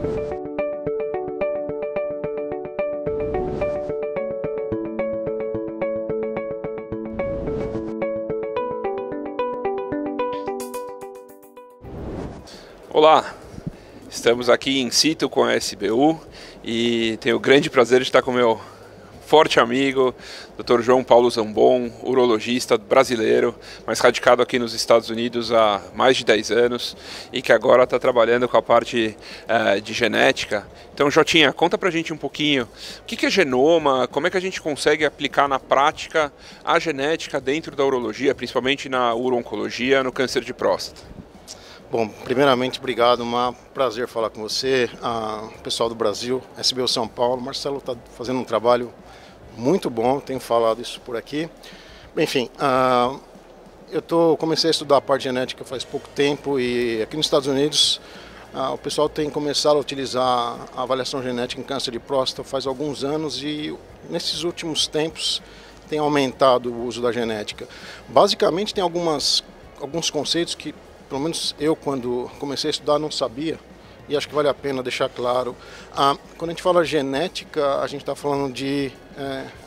Olá, estamos aqui in situ com a SBU e tenho o grande prazer de estar com meu forte amigo, Dr. João Paulo Zambon, urologista brasileiro, mas radicado aqui nos Estados Unidos há mais de 10 anos e que agora está trabalhando com a parte de genética. Então, Jotinha, conta pra gente um pouquinho o que é genoma, como é que a gente consegue aplicar na prática a genética dentro da urologia, principalmente na uro-oncologia, no câncer de próstata. Bom, primeiramente, obrigado, um prazer falar com você, pessoal do Brasil, SBU São Paulo. Marcelo está fazendo um trabalho muito bom, tenho falado isso por aqui. Enfim, comecei a estudar a parte genética faz pouco tempo e aqui nos Estados Unidos o pessoal tem começado a utilizar a avaliação genética em câncer de próstata faz alguns anos e nesses últimos tempos tem aumentado o uso da genética. Basicamente tem alguns conceitos que pelo menos eu, quando comecei a estudar, não sabia, e acho que vale a pena deixar claro. Quando a gente fala genética, a gente está falando de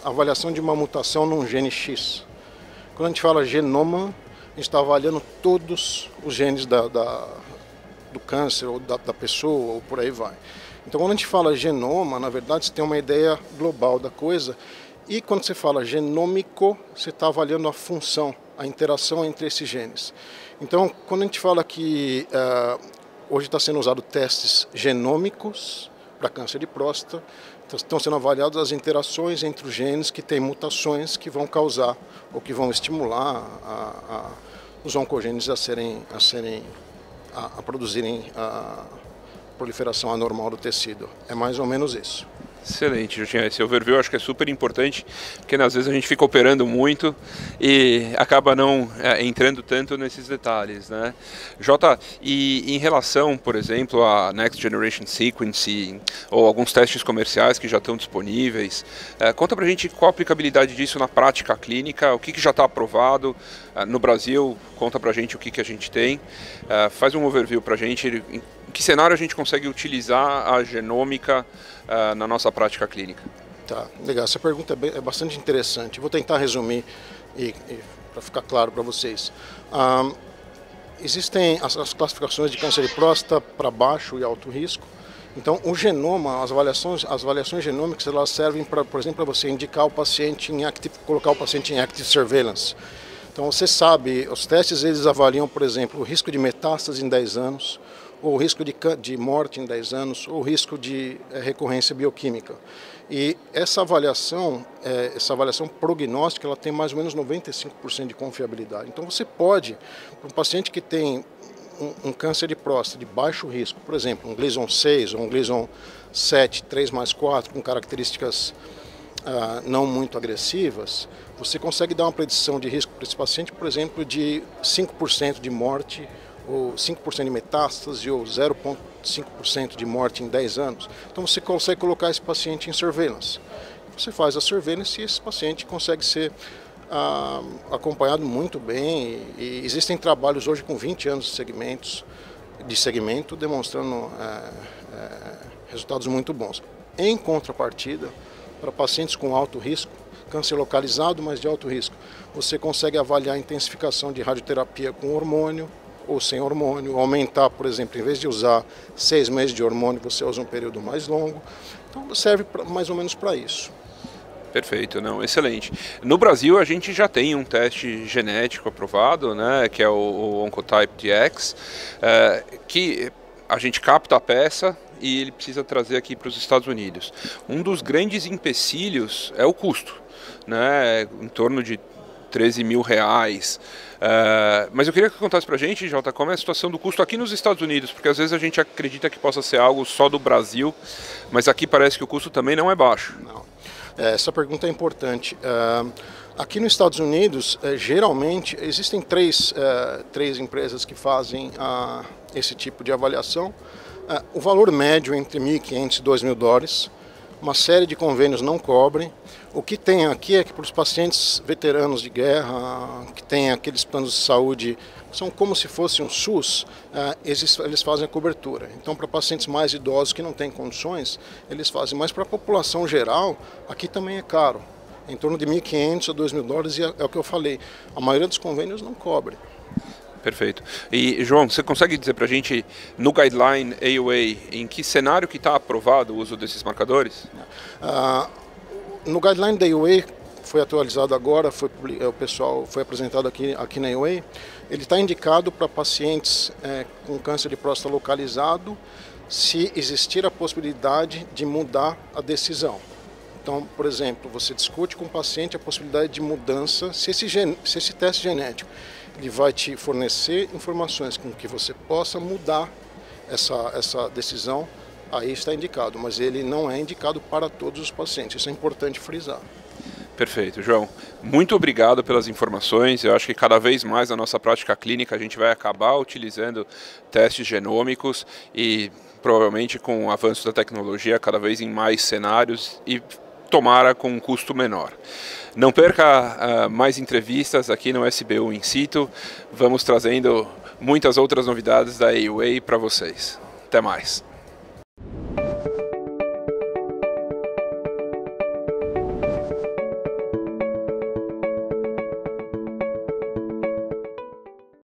avaliação de uma mutação num gene X. Quando a gente fala genoma, a gente está avaliando todos os genes do câncer, ou da pessoa, ou por aí vai. Então, quando a gente fala genoma, na verdade, você tem uma ideia global da coisa, e quando você fala genômico, você está avaliando a função, a interação entre esses genes. Então, quando a gente fala que hoje está sendo usado testes genômicos para câncer de próstata, estão sendo avaliadas as interações entre os genes que têm mutações que vão causar ou que vão estimular os oncogenes a produzirem a proliferação anormal do tecido. É mais ou menos isso. Excelente, Jotinha. Esse overview acho que é super importante, porque às vezes a gente fica operando muito e acaba não entrando tanto nesses detalhes, né? Jota, e em relação, por exemplo, a Next Generation Sequencing ou alguns testes comerciais que já estão disponíveis, conta pra gente qual a aplicabilidade disso na prática clínica, o que já está aprovado no Brasil, conta pra gente o que a gente tem, faz um overview pra gente, em que cenário a gente consegue utilizar a genômica na nossa prática clínica. Tá, legal. Essa pergunta é bastante interessante. Vou tentar resumir para ficar claro para vocês. Existem as classificações de câncer de próstata para baixo e alto risco. Então, o genoma, as avaliações genômicas, elas servem, por exemplo, para você indicar o paciente colocar o paciente em active surveillance. Então, você sabe, os testes eles avaliam, por exemplo, o risco de metástase em 10 anos, ou o risco de morte em 10 anos, ou o risco de recorrência bioquímica. E essa avaliação prognóstica, ela tem mais ou menos 95% de confiabilidade. Então você pode, para um paciente que tem um câncer de próstata de baixo risco, por exemplo, um Gleason 6 ou um Gleason 7, 3+4, com características não muito agressivas, você consegue dar uma predição de risco para esse paciente, por exemplo, de 5% de morte, ou 5% de metástase, ou 0,5% de morte em 10 anos. Então você consegue colocar esse paciente em surveillance. Você faz a surveillance e esse paciente consegue ser acompanhado muito bem. E existem trabalhos hoje com 20 anos de segmento demonstrando resultados muito bons. Em contrapartida, para pacientes com alto risco, câncer localizado, mas de alto risco, você consegue avaliar a intensificação de radioterapia com hormônio, ou sem hormônio, aumentar, por exemplo, em vez de usar 6 meses de hormônio, você usa um período mais longo. Então serve mais ou menos para isso. Perfeito, não, excelente. No Brasil a gente já tem um teste genético aprovado, né, que é o Oncotype DX, que a gente capta a peça e ele precisa trazer aqui para os Estados Unidos. Um dos grandes empecilhos é o custo, né, em torno de R$13 mil. Mas eu queria que contasse pra gente, Jota, como é a situação do custo aqui nos Estados Unidos, porque às vezes a gente acredita que possa ser algo só do Brasil, mas aqui parece que o custo também não é baixo. Não. Essa pergunta é importante. Aqui nos Estados Unidos, geralmente, existem três empresas que fazem esse tipo de avaliação. O valor médio é entre $1.500 e $2.000. Uma série de convênios não cobrem. O que tem aqui é que para os pacientes veteranos de guerra, que têm aqueles planos de saúde são como se fosse um SUS, eles fazem a cobertura. Então, para pacientes mais idosos que não têm condições, eles fazem. Mas para a população geral, aqui também é caro. Em torno de $1.500 a $2.000, e é o que eu falei, a maioria dos convênios não cobre. Perfeito. E, João, você consegue dizer para a gente, no Guideline AUA, em que cenário que está aprovado o uso desses marcadores? No Guideline da AUA, foi atualizado agora, o pessoal foi apresentado aqui na AUA, ele está indicado para pacientes com câncer de próstata localizado, se existir a possibilidade de mudar a decisão. Então, por exemplo, você discute com o paciente a possibilidade de mudança, se esse teste genético ele vai te fornecer informações com que você possa mudar essa decisão, aí está indicado, mas ele não é indicado para todos os pacientes, isso é importante frisar. Perfeito, João. Muito obrigado pelas informações. Eu acho que cada vez mais na nossa prática clínica a gente vai acabar utilizando testes genômicos e provavelmente com o avanço da tecnologia cada vez em mais cenários e tomara com um custo menor. Não perca mais entrevistas aqui no SBU In Situ. Vamos trazendo muitas outras novidades da AUA para vocês. Até mais.